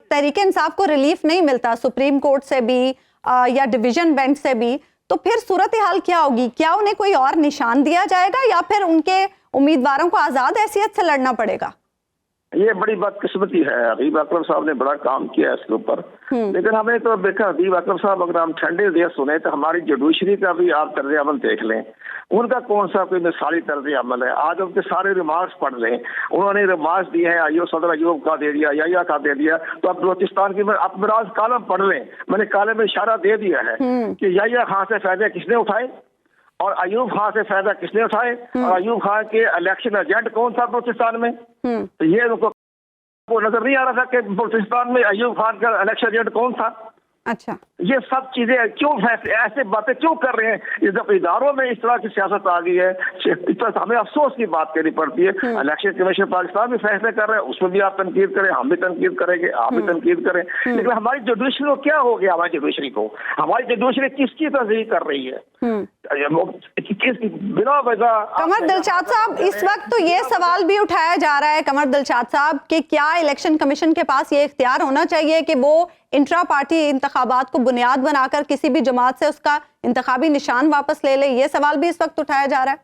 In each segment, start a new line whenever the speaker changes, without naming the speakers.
तहरीक इंसाफ को रिलीफ नहीं मिलता सुप्रीम कोर्ट से भी या डिवीजन बेंच से भी, तो फिर सूरत हाल क्या होगी? क्या उन्हें कोई और निशान दिया जाएगा या फिर उनके उम्मीदवारों को आज़ाद हैसियत से लड़ना पड़ेगा?
ये बड़ी बदकिस्मती है। हबीब अकरम साहब ने बड़ा काम किया इसके ऊपर, लेकिन हमें तो देखा हबीब अकरम साहब, अगर हम ठंडे दिल सुने तो हमारी जुडिशरी का भी आप तर्ज अमल देख लें, उनका कौन सा कोई मिसाली तर्ज अमल है। आज उनके सारे रिमार्क्स पढ़ लें, उन्होंने रिमार्क्स दिए हैं, आईओ सदर अयूब का दे दिया, याया का दे दिया, तो अब बलोचिस्तान की अपराज कालम पढ़ लें, मैंने कालम में इशारा दे दिया है कि याया खान से फायदे किसने उठाए और अयूब खान से फायदा किसने उठाए, और अयूब खान के इलेक्शन एजेंट कौन था बलोचिस्तान में। तो ये उनको नजर नहीं आ रहा था कि बलोचिस्तान में अयूब खान का इलेक्शन एजेंट कौन था।
अच्छा,
ये सब चीजें क्यों ऐसे बातें क्यों कर रहे हैं? ये जब इदारों में इस तरह की सियासत आ गई है, इस तरह हमें अफसोस की बात करनी पड़ती है। इलेक्शन कमीशन पाकिस्तान भी फैसले कर रहे हैं, उसमें भी आप तनकीद करें, हम भी तनकीद करेंगे, आप भी तनकीद करें, लेकिन हमारी जुडिशरी को क्या हो गया? हमारी जुडिशरी को, हमारी जुडिशरी किसकी तस्दीक कर रही है? बिना वजह।
कमर दिलशाद साहब, इस वक्त तो ये सवाल भी उठाया जा रहा है कमर दिलशाद साहब कि क्या इलेक्शन कमीशन के पास ये इख्तियार होना चाहिए कि वो इंट्रा पार्टी इंतखाबात को बुनियाद बनाकर किसी भी जमात से उसका इंतखाबी निशान वापस ले ले? ये सवाल भी इस वक्त उठाया जा रहा है।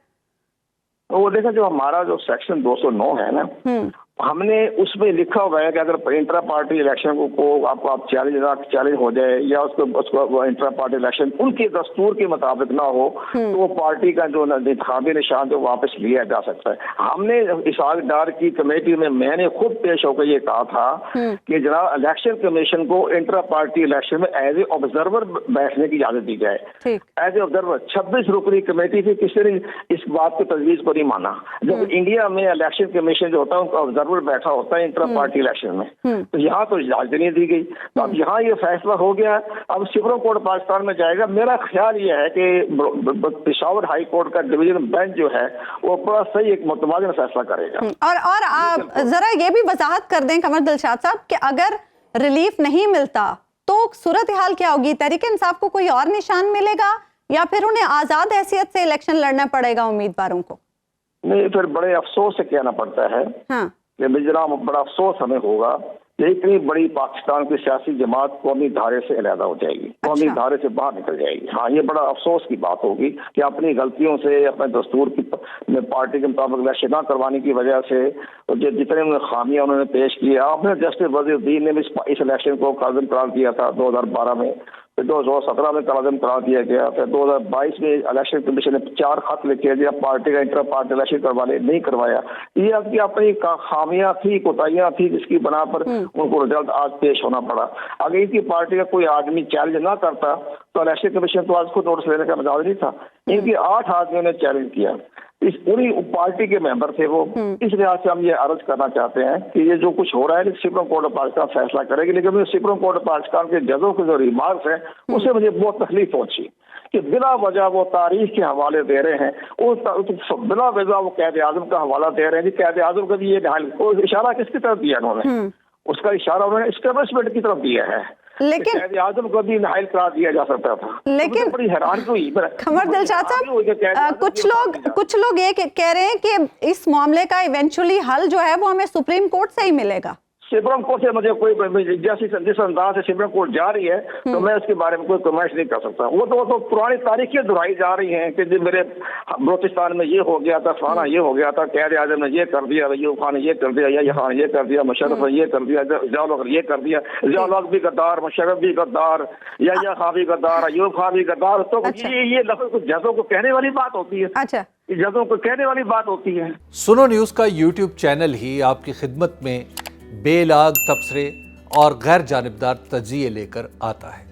वो देखा, जो हमारा जो सेक्शन 209 है ना, हमने उसमें लिखा हुआ है कि अगर इंट्रा पार्टी इलेक्शन को आप चैलेंज हो जाए या उसको इंट्रा पार्टी इलेक्शन उनके दस्तूर के मुताबिक ना हो, तो वो पार्टी का जो इंतखाबी निशान जो वापस लिया जा सकता है। हमने इसहाक डार की कमेटी में मैंने खुद पेश होकर ये कहा था कि जनाब इलेक्शन कमीशन को इंट्रा पार्टी इलेक्शन में एज ए ऑब्जर्वर बैठने की इजाजत दी जाए। एज ए ऑब्जर्वर 26 रुकनी कमेटी थी, किसी ने इस बात की तजवीज को नहीं माना। जब इंडिया में इलेक्शन कमीशन जो होता है उनका ऑब्जर्वर बैठा होता है इंटर पार्टी इलेक्शन में, तो यहाँ तो इजाजत नहीं दी गई। तो अब यहाँ ये फैसला हो गया, अब सुप्रीम कोर्ट पाकिस्तान में जाएगा। मेरा ख्याल ये है कि पेशावर हाई कोर्ट का डिवीजन बेंच जो है वो बड़ा सही एक मुतवाज़िन फैसला करेगा।
और आप जरा ये भी वजाहत कर दें कमर दिलशाद साहब कि अगर रिलीफ नहीं मिलता तो सूरत हाल क्या होगी? तहरीक इंसाफ को कोई और निशान मिलेगा या फिर उन्हें आज़ाद हैसियत से इलेक्शन लड़ना पड़ेगा उम्मीदवारों को? नहीं,
फिर बड़े अफसोस से कहना पड़ता है कि जनाब बड़ा अफसोस हमें होगा कि इतनी बड़ी पाकिस्तान की सियासी जमात कौमी धारे से अलहदा हो जाएगी, कौमी धारे से बाहर निकल जाएगी। हाँ, ये बड़ा अफसोस की बात होगी कि अपनी गलतियों से, अपने दस्तूर की पार्टी के मुताबिक इलेक्शन न करवाने की वजह से जितने खामियां उन्होंने पेश किया, आपने जस्टिस वज़ीरुद्दीन ने भी इस इलेक्शन को काज़िम करार दिया था 2012 में, फिर 2017 में काज़िम करार दिया गया, फिर 2022 में इलेक्शन कमीशन ने 4 खत लिखे दिया पार्टी का इंटर पार्टी इलेक्शन करवाने नहीं करवाया। ये आपकी अपनी खामियां थी, कोताहियां थी, जिसकी बना पर उनको रिजल्ट आज पेश होना पड़ा। अगर इनकी पार्टी का कोई आदमी चैलेंज ना करता तो इलेक्शन कमीशन तो आज खुद नोटिस लेने का मजाज नहीं था। इनकी 8 आदमियों ने चैलेंज किया, इस पूरी पार्टी के मेंबर थे वो। इस लिहाज से हम ये अर्ज करना चाहते हैं कि ये जो कुछ हो रहा है सुप्रीम कोर्ट ऑफ पाकिस्तान फैसला करेगी, लेकिन सुप्रीम कोर्ट ऑफ पाकिस्तान के जजों के जो रिमार्क्स हैं उससे मुझे बहुत तकलीफ पहुंची कि बिला वजह वो तारीख के हवाले दे रहे हैं, बिला वजह वो कैद आजम का हवाला दे रहे हैं। कैद आजम का भी ये इशारा किसकी तरफ दिया उन्होंने? उसका इशारा उन्होंने एस्टेब्लिशमेंट की तरफ दिया है, लेकिन आजम को भी नाइल करार दिया जा सकता था।
लेकिन
बड़ी हैरानी हुई।
कमर दिलशाद साहब, कुछ लोग ये कह रहे हैं कि इस मामले का इवेंचुअली हल जो है वो हमें सुप्रीम कोर्ट से ही मिलेगा।
सुप्रीम कोर्ट से मुझे कोई जिस अंदाज से सुप्रीम कोर्ट जा रही है तो मैं उसके बारे में कोई कमेंट नहीं कर सकता। वो तो पुरानी तारीखें दोहराई जा रही हैं कि मेरे बलोचिस्तान में ये हो गया था, फलाना ये हो गया था, कैद आजम ने ये कर दिया, अयूब खान ने ये कर दिया, या खान ये कर दिया, मुशर्रफ ने ये कर दिया, ज़ियाउल ये कर दिया, ज़ियाउल भी गद्दार, मुशर्रफ भी गद्दार, या खान भी गद्दार, अयूब खान भी गद्दार। तो ये लफ्ज़ कुछ जजों को कहने वाली बात होती है।
अच्छा,
जजों को कहने वाली बात होती है।
सुनो न्यूज़ का यूट्यूब चैनल ही आपकी खिदमत में बेलाग तबसरे और गैर जानिबदार तज्ज़िये लेकर आता है।